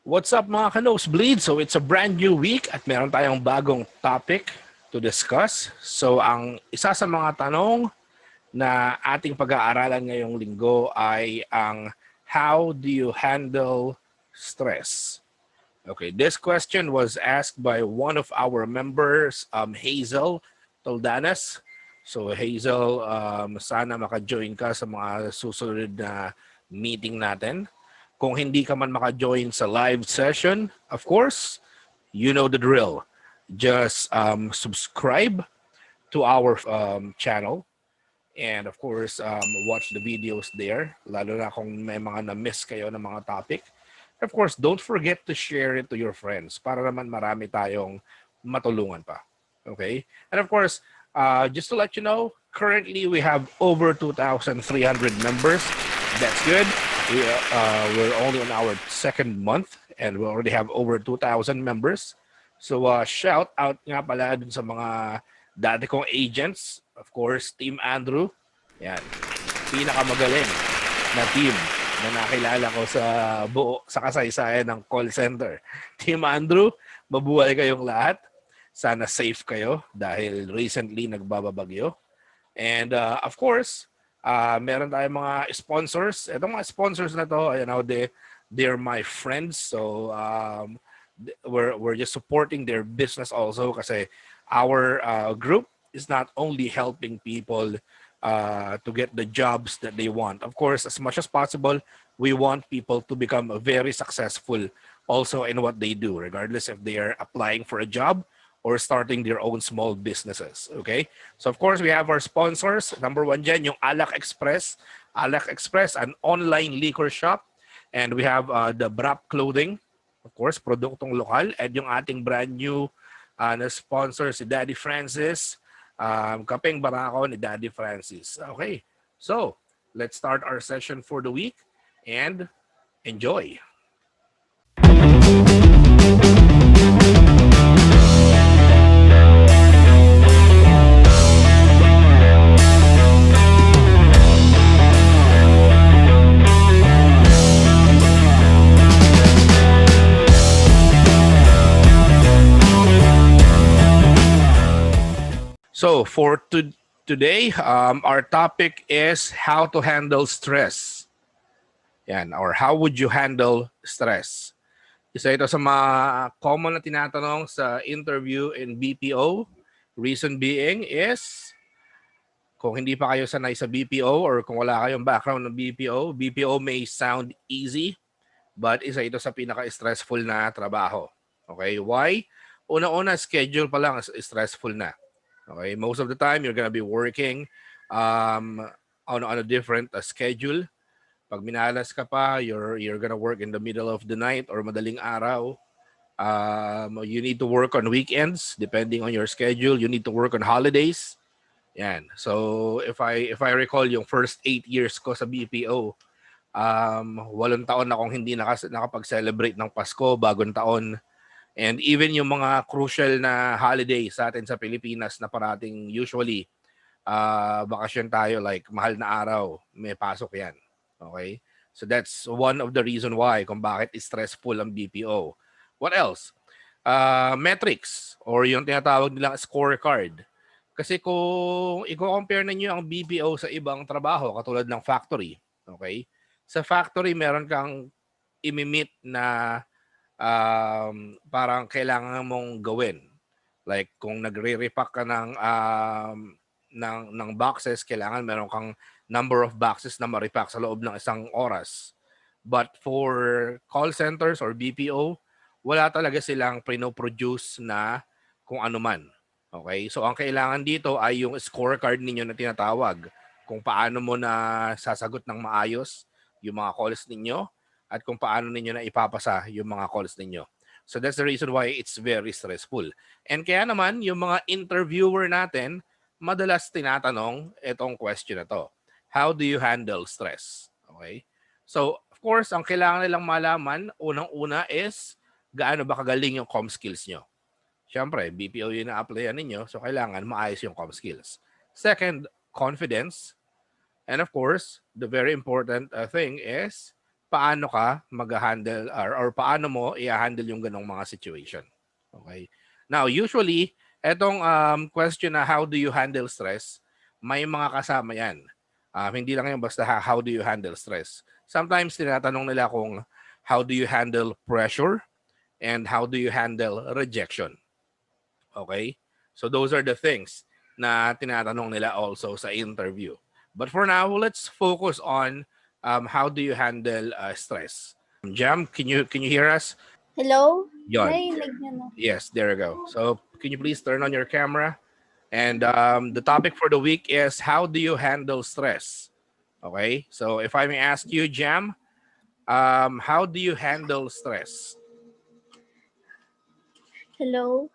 What's up mga ka-nosebleed? So it's a brand new week at meron tayong bagong topic to discuss. So ang isa sa mga tanong na ating pag-aaralan ngayong linggo ay ang how do you handle stress? Okay, this question was asked by one of our members, Hazel Toldanas. So Hazel, sana maka-join ka sa mga susunod na meeting natin. Kung hindi ka man maka-join sa live session, of course, you know the drill. Just subscribe to our channel and of course, watch the videos there, lalo na kung may mga na-miss kayo ng mga topic. Of course, don't forget to share it to your friends para naman marami tayong matulungan pa. Okay? And of course, just to let you know, currently we have over 2,300 members. That's good. We're only on our second month and we already have over 2,000 members. So shout out nga pala dun sa mga dati kong agents. Of course, Team Andrew. Yan. Pinakamagaling na team na nakilala ko sa kasaysayan ng call center. Team Andrew, mabuhay kayong lahat. Sana safe kayo dahil recently nagbababagyo. And of course, meron tayong mga sponsors. Itong mga sponsors na to, they're my friends. So we're just supporting their business also kasi our group is not only helping people to get the jobs that they want. Of course, as much as possible, we want people to become very successful also in what they do, regardless if they are applying for a job or starting their own small businesses. Okay? So of course, we have our sponsors. Number one dyan, yung Alak Express. Alak Express, an online liquor shop. And we have the Brap Clothing. Of course, produktong lokal. And yung ating brand new na sponsor, si Daddy Francis. Kapeng Barako ni Daddy Francis. Okay, so let's start our session for the week and enjoy. So for today, our topic is how to handle stress. Yan, or how would you handle stress? Isa ito sa mga common na tinatanong sa interview in BPO. Reason being is, kung hindi pa kayo sanay sa BPO or kung wala kayong background ng BPO may sound easy, but isa ito sa pinaka-stressful na trabaho. Okay, why? Una-una, schedule pa lang stressful na. Okay, most of the time you're gonna be working on a different schedule. Pag minalas ka pa, you're gonna work in the middle of the night or madaling araw. You need to work on weekends depending on your schedule. You need to work on holidays. Yan. So if I recall yung first 8 years ko sa BPO, 8 taon na akong hindi nakapag-celebrate ng Pasko, bagong taon. And even yung mga crucial na holiday sa atin sa Pilipinas na parating usually bakasyon tayo like mahal na araw, may pasok yan. Okay? So that's one of the reason why kung bakit stressful ang BPO. What else? Metrics or yung tinatawag nilang scorecard. Kasi kung i-compare ninyo ang BPO sa ibang trabaho katulad ng factory, okay? Sa factory meron kang imi-meet na parang kailangan mong gawin. Like kung nagre-repack ka ng boxes, kailangan meron kang number of boxes na ma-repack sa loob ng isang oras. But for call centers or BPO, wala talaga silang pino-produce na kung ano man. Okay? So ang kailangan dito ay yung scorecard ninyo na tinatawag. Kung paano mo na sasagot ng maayos yung mga calls ninyo at kung paano ninyo na ipapasa yung mga calls ninyo. So that's the reason why it's very stressful. And kaya naman, yung mga interviewer natin, madalas tinatanong itong question na to. How do you handle stress? Okay? So, of course, ang kailangan nilang malaman, unang-una is, gaano ba kagaling yung com skills nyo? Siyempre, BPO yung na-applyan ninyo, so kailangan maayos yung com skills. Second, confidence. And of course, the very important thing is paano ka mag-handle or paano mo i-handle yung ganong mga situation. Okay? Now, usually, etong question na how do you handle stress, may mga kasama yan. Hindi lang yung basta how do you handle stress. Sometimes tinatanong nila kung how do you handle pressure and how do you handle rejection. Okay? So those are the things na tinatanong nila also sa interview. But for now, let's focus on how do you handle stress. Jam, can you hear us? Hello? Yon. Narinig niyo na. Yes, there we go. So can you please turn on your camera? And the topic for the week is how do you handle stress? Okay. So if I may ask you, Jam, how do you handle stress? Hello?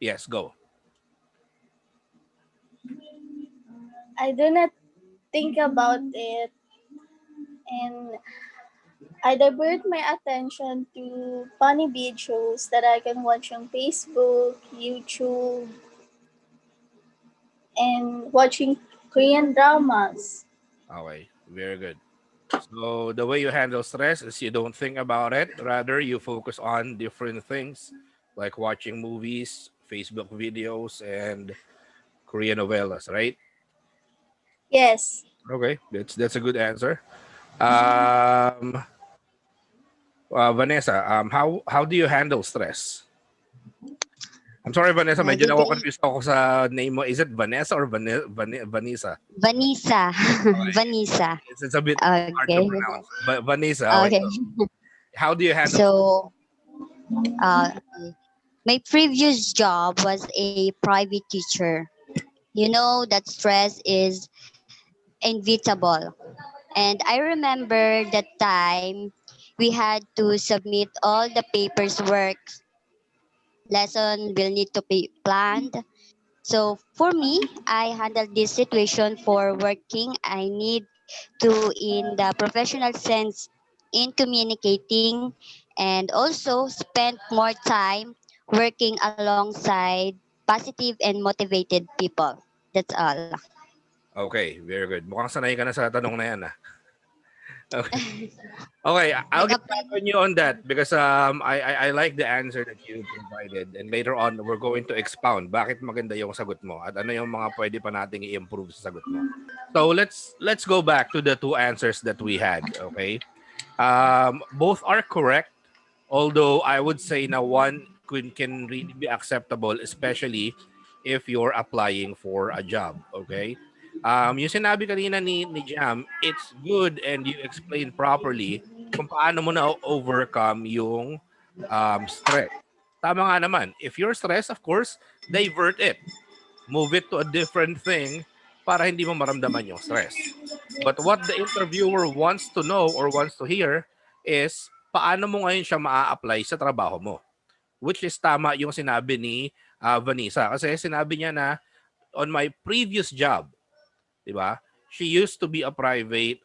Yes, go. I do not think about it and I divert my attention to funny videos that I can watch on Facebook, YouTube, and watching Korean dramas. Okay, very good. So the way you handle stress is you don't think about it. Rather, you focus on different things like watching movies, Facebook videos, and Korean novellas, right? Yes. Okay, that's a good answer. Vanessa, how do you handle stress? I'm sorry, Vanessa, medyo Good day. confused ako sa name mo. Is it Vanessa or Vanessa? Vanessa. Okay. Vanessa. It's a bit hard to Okay. pronounce. But Vanessa, okay, Okay. go. How do you handle stress? So, my previous job was a private teacher. You know that stress is inevitable. And I remember that time we had to submit all the papers work. Lesson will need to be planned. So for me, I handled this situation for working. I need to, in the professional sense, in communicating, and also spend more time working alongside positive and motivated people. That's all. Okay, very good. Mukhang sanay ka na sa tanong na yan, ah. Okay. Okay, May I'll get back apply. on you on that because I like the answer that you provided, and later on we're going to expound bakit maganda yung sagot mo at ano yung mga pwede pa nating i-improve sa sagot mo. So let's go back to the two answers that we had, okay? Both are correct, although I would say na one can really be acceptable, especially if you're applying for a job, okay? Yung sinabi kanina ni Jam, it's good and you explain properly kung paano mo na overcome yung stress. Tama nga naman. If you're stressed, of course, divert it. Move it to a different thing para hindi mo maramdaman yung stress. But what the interviewer wants to know or wants to hear is paano mo ngayon siya maa-apply sa trabaho mo. Which is tama yung sinabi ni Vanessa. Kasi sinabi niya na on my previous job, di ba? She used to be a private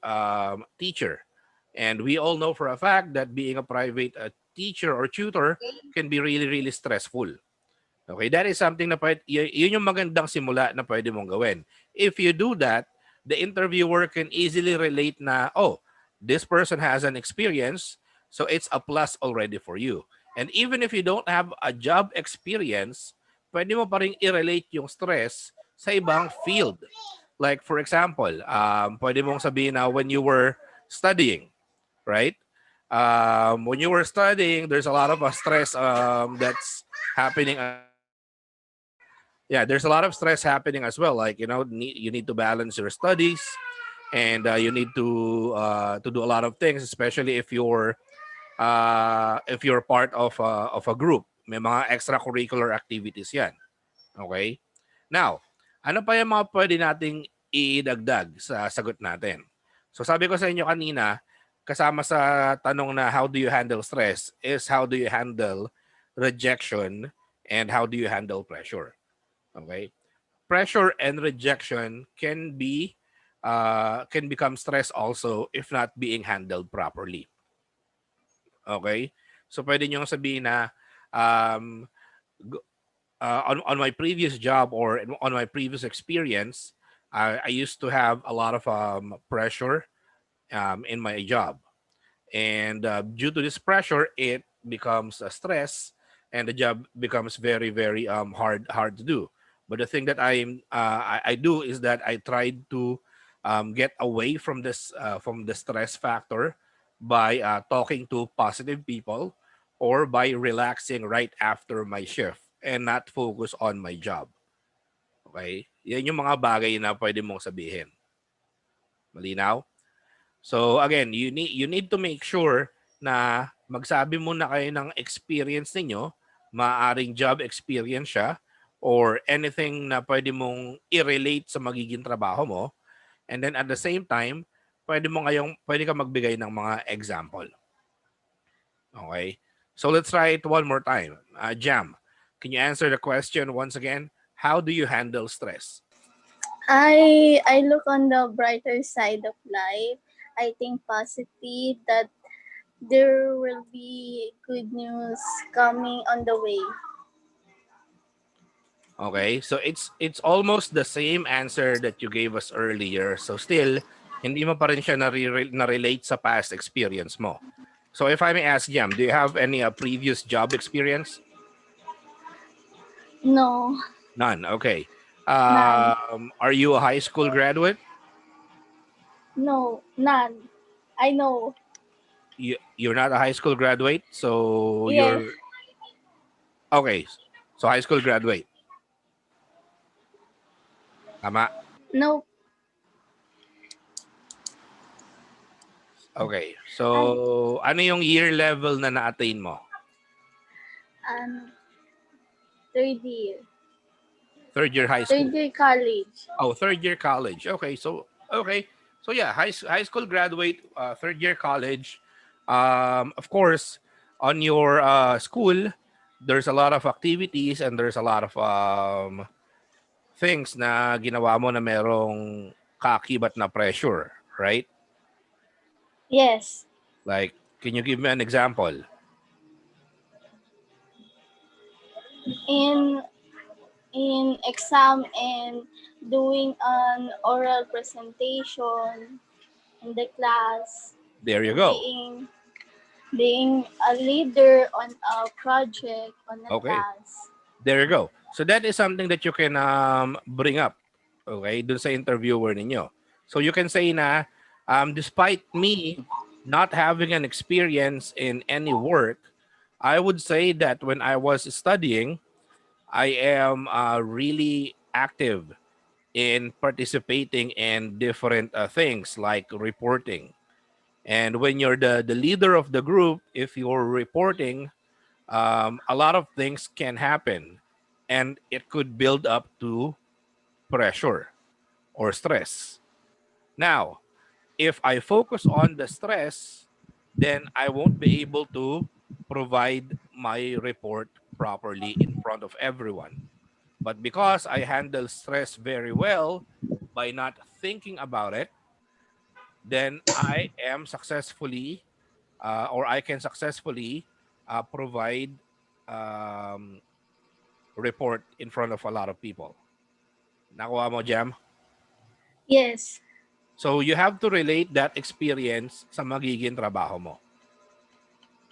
teacher. And we all know for a fact that being a private teacher or tutor can be really, really stressful. Okay, that is something na yun yung magandang simula na pwede mong gawin. If you do that, the interviewer can easily relate na, oh, this person has an experience, so it's a plus already for you. And even if you don't have a job experience, pwede mo pa rin i-relate yung stress sa ibang field. Like for example, pwede mong sabihin na when you were studying, right? When you were studying, there's a lot of stress that's happening as well. Yeah, there's a lot of stress happening as well. Like you need to balance your studies, and you need to do a lot of things, especially if you're part of a group. May mga extracurricular activities yan. Okay? Now, ano pa yung mga pwede nating idagdag sa sagot natin? So sabi ko sa inyo kanina, kasama sa tanong na how do you handle stress is how do you handle rejection and how do you handle pressure. Okay? Pressure and rejection can become stress also if not being handled properly. Okay? So pwede niyo sabihin na um, on my previous job or on my previous experience, I used to have a lot of pressure in my job. And due to this pressure, it becomes a stress, and the job becomes very, very hard to do. But the thing that I do is that I tried to get away from the stress factor by talking to positive people or by relaxing right after my shift and not focus on my job. Okay? Yan yung mga bagay na pwede mong sabihin. Malinaw? So again, you need to make sure na magsabi muna kayo ng experience ninyo, maaring job experience siya or anything na pwede mong i-relate sa magiging trabaho mo. And then at the same time, pwede ka magbigay ng mga example. Okay? So let's try it one more time. Jam, can you answer the question once again? How do you handle stress? I look on the brighter side of life. I think positive that there will be good news coming on the way. Okay, so it's almost the same answer that you gave us earlier. So still, hindi mo pa rin siya na-relate sa past experience mo. So if I may ask, Jam, do you have any previous job experience? No, None. Okay. none. Are you a high school graduate? No, none. I know. You're not a high school graduate, so Yes. you're okay. So high school graduate. Tama. No. Okay. Um, So ano yung year level na na-attain mo? um, third year. Third year high school. Third year college. Oh, third year college. Okay. So yeah, high school graduate, third year college. Of course, on your school, there's a lot of activities and there's a lot of things na ginawa mo na merong kaakibat na pressure, right? Yes. Like, can you give me an example? In exam and doing an oral presentation in the class, There you go. being a leader on a project on a Okay. class. There you go. So that is something that you can bring up, okay, dun sa interviewer ninyo. So you can say na, despite me not having an experience in any work, I would say that when I was studying, I am really active in participating in different things like reporting. And when you're the leader of the group, if you're reporting, a lot of things can happen and it could build up to pressure or stress. Now, if I focus on the stress, then I won't be able to provide my report properly in front of everyone. But because I handle stress very well by not thinking about it, then I am successfully or I can successfully provide um, report in front of a lot of people. Nakuha mo, Jam? Yes. So you have to relate that experience sa magiging trabaho mo.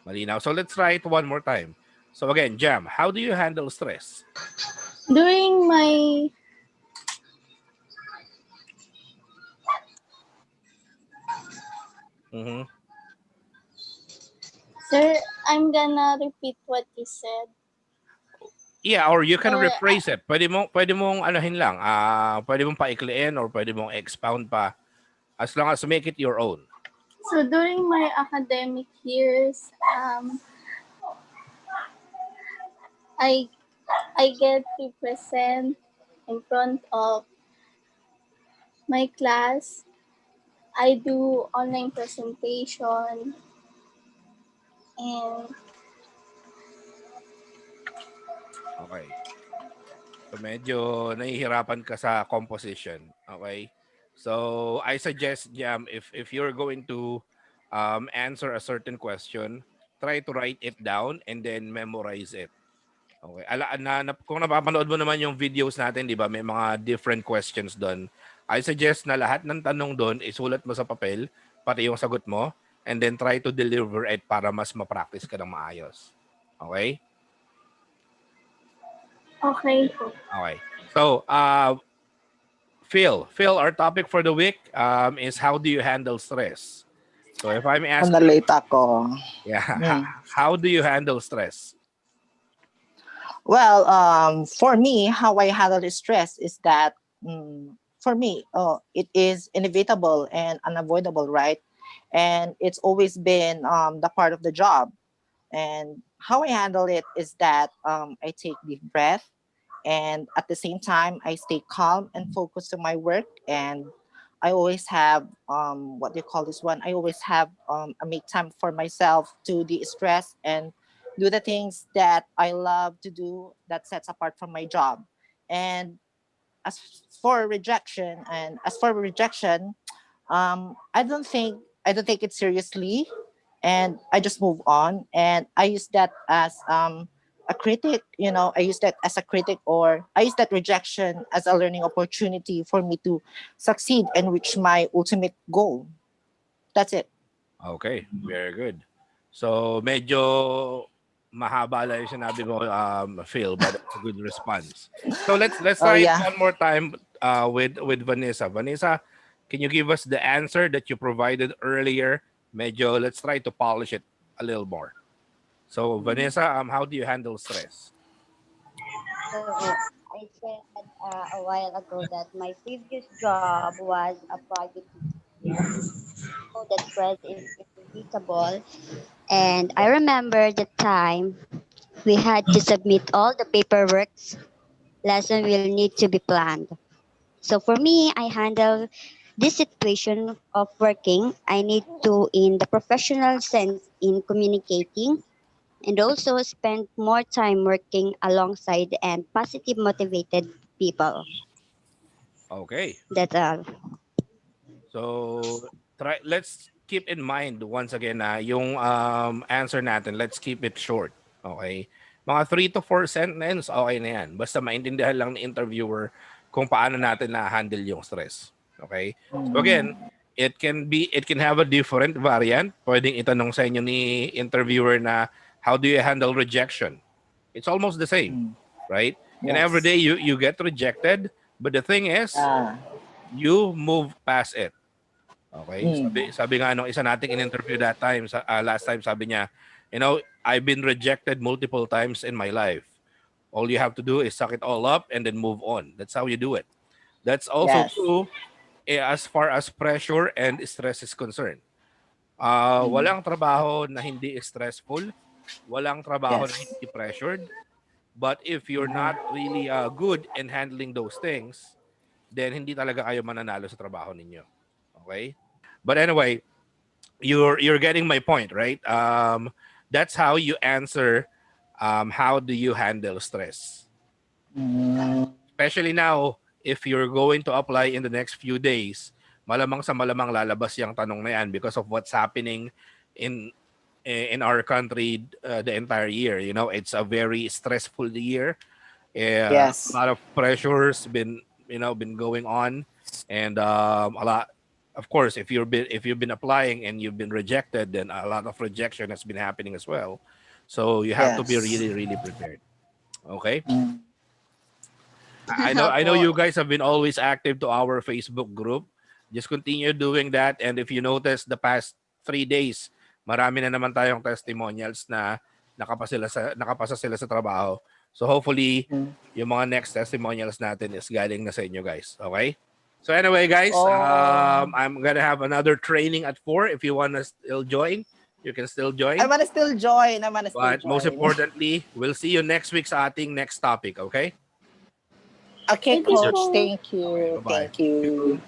Malinaw? So let's try it one more time. So again, Jam, how do you handle stress? During my Mm-hmm. sir, I'm gonna repeat what you said. Yeah, or you can Or rephrase it. Pwede mong anuhin lang. Pwede mong paikliin or pwede mong expound pa as long as make it your own. so during my academic years, I I get to present in front of my class. I do online presentation and Okay. So medyo nahihirapan ka sa composition. Okay? So I suggest, Jam, if you're going to answer a certain question, try to write it down and then memorize it. Okay. Kung napapanood mo naman yung videos natin, di ba, may mga different questions doon. I suggest na lahat ng tanong doon isulat mo sa papel, pati yung sagot mo, and then try to deliver it para mas ma-practice ka ng maayos. Okay? Okay po. Okay. So, Phil, our topic for the week is how do you handle stress? So if I may ask you, Na-late ako. yeah, Hmm. how do you handle stress? Well, for me, how I handle the stress is that, for me, it is inevitable and unavoidable, right? And it's always been the part of the job. And how I handle it is that I take deep breath, and at the same time I stay calm and focused on my work. And I always have what do you call this one? I always have I make time for myself to de-stress and do the things that I love to do that sets apart from my job. And as for rejection, I don't take it seriously, and I just move on. And I use that as a critic. I use that as a critic, or I use that rejection as a learning opportunity for me to succeed and reach my ultimate goal. That's it. Okay, very good. So medyo mahaba lang yung sinabi mo, Phil, but it's a good response. So let's Oh try it yeah. one more time with Vanessa. Vanessa, can you give us the answer that you provided earlier? Medyo let's try to polish it a little more. So Vanessa, how do you handle stress? So I said a while ago that my previous job was a private teacher. So that stress is inevitable. And I remember the time we had to submit all the paperwork. Lesson will need to be planned. So for me, I handle this situation of working. I need to, in the professional sense, in communicating, and also spend more time working alongside and positive motivated people. Okay. That's all. So let's keep in mind once again na yung answer natin, let's keep it short. Okay? Mga 3 to 4 sentences, okay na yan. Basta maintindihan lang ni interviewer kung paano natin na-handle yung stress. Okay? So again, it can have a different variant. Pwedeng itanong sa inyo ni interviewer na how do you handle rejection? It's almost the same, right? And every Yes. day you get rejected, but the thing is, Ah. you move past it. Okay? Mm. Sabi nga nung isa nating in-interview that time, last time, sabi niya, I've been rejected multiple times in my life. All you have to do is suck it all up and then move on. That's how you do it. That's also Yes. true as far as pressure and stress is concerned. Walang trabaho na hindi stressful. Walang trabaho na Yes. hindi pressured. But if you're not really good in handling those things, then hindi talaga kayo mananalo sa trabaho ninyo. Okay? But anyway, you're getting my point, right? That's how you answer how do you handle stress. Mm. Especially now, if you're going to apply in the next few days, malamang sa malamang lalabas yung tanong na yan because of what's happening in in our country the entire year. It's a very stressful year. A Yes. lot of pressures been going on, and a lot. Of course, if you've been applying and you've been rejected, then a lot of rejection has been happening as well. So you have to be Yes. really really prepared. Okay. Mm. I know Opo. you guys have been always active to our Facebook group. Just continue doing that. And if you notice the past 3 days, marami na naman tayong testimonials na nakapasa sila sa trabaho. So hopefully, Mm. yung mga next testimonials natin is galing na sa inyo guys. Okay? So anyway, guys, Oh. I'm gonna have another training at 4. If you wanna still join, you can still I join. wanna still join. I wanna still But most join. importantly, we'll see you next week sa ating next topic. Okay? Okay, Thank you Sure. coach. po. Thank Okay. you. Bye bye. Thank you.